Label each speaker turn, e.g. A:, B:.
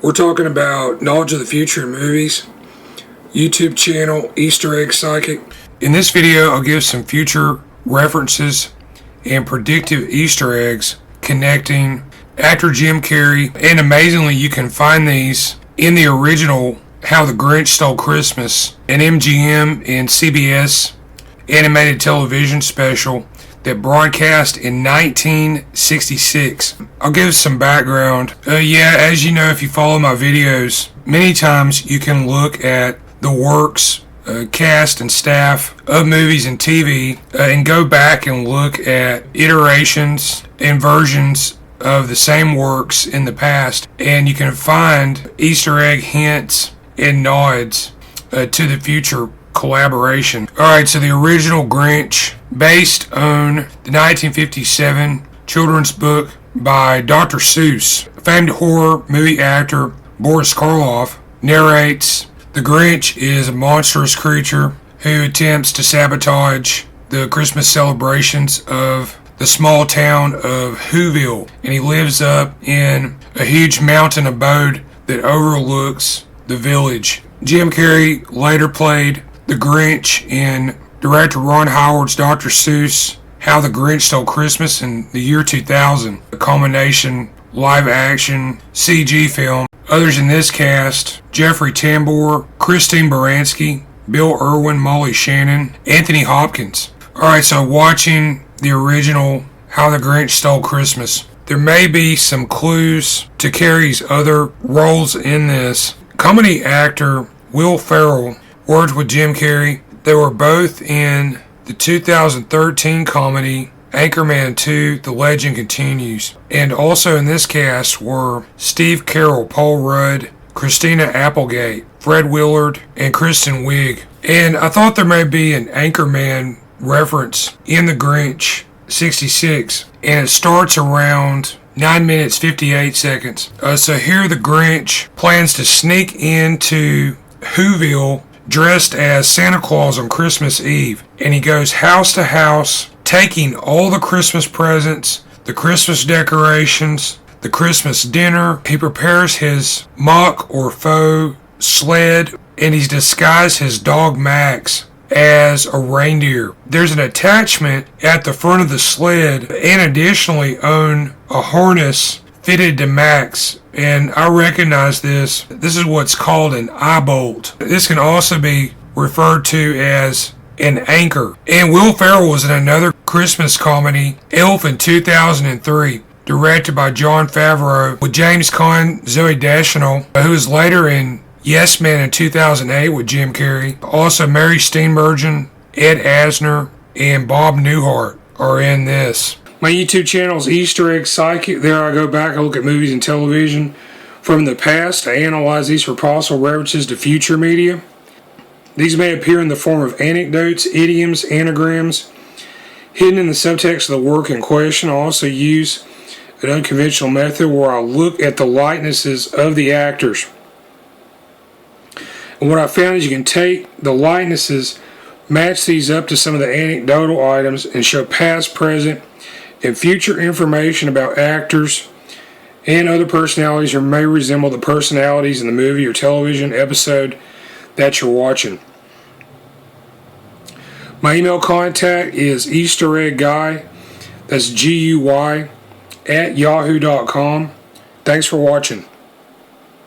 A: We're talking about knowledge of the future in movies, YouTube channel, Easter Egg Psychic. In this video, I'll give some future references and predictive Easter eggs connecting actor Jim Carrey, and amazingly, you can find these in the original How the Grinch Stole Christmas, an MGM and CBS animated television special that broadcast in 1966. I'll give some background. As you know, if you follow my videos, many times you can look at the works, cast and staff of movies and TV and go back and look at iterations and versions of the same works in the past, and you can find Easter egg hints and nods to the future collaboration. Alright, so the original Grinch, based on the 1957 children's book by Dr. Seuss. Famed horror movie actor Boris Karloff narrates the Grinch is a monstrous creature who attempts to sabotage the Christmas celebrations of the small town of Whoville, and he lives up in a huge mountain abode that overlooks the village. Jim Carrey later played the Grinch in director Ron Howard's Dr. Seuss How the Grinch Stole Christmas in the year 2000, a combination live-action CG film. Others in this cast: Jeffrey Tambor, Christine Baranski, Bill Irwin, Molly Shannon, Anthony Hopkins. Alright, so watching the original How the Grinch Stole Christmas, there may be some clues to Carrey's other roles in this. Comedy actor Will Ferrell worked with Jim Carrey. They were both in the 2013 comedy Anchorman 2, The Legend Continues. And also in this cast were Steve Carell, Paul Rudd, Christina Applegate, Fred Willard, and Kristen Wiig. And I thought there may be an Anchorman reference in The Grinch 66, and it starts around 9 minutes 58 seconds. So here the Grinch plans to sneak into Whoville dressed as Santa Claus on Christmas Eve, and he goes house to house taking all the Christmas presents, the Christmas decorations, the Christmas dinner. He prepares his mock or faux sled, and he's disguised his dog Max as a reindeer. There's an attachment at the front of the sled, and additionally on a harness fitted to Max, and I recognize this. This is what's called an eye bolt. This can also be referred to as an anchor. And Will Ferrell was in another Christmas comedy, Elf, in 2003, directed by Jon Favreau, with James Caan, Zooey Deschanel, who was later in Yes Man in 2008 with Jim Carrey. Also, Mary Steenburgen, Ed Asner, and Bob Newhart are in this. My YouTube channel is Easter Egg Psychic. There I go back, I look at movies and television from the past. I analyze these for possible references to future media. These may appear in the form of anecdotes, idioms, anagrams, hidden in the subtext of the work in question. I also use an unconventional method where I look at the likenesses of the actors. And what I found is you can take the likenesses, match these up to some of the anecdotal items, and show past, present, and future information about actors and other personalities who may resemble the personalities in the movie or television episode that you're watching. My email contact is eastereggguy, that's GUY, @yahoo.com. Thanks for watching.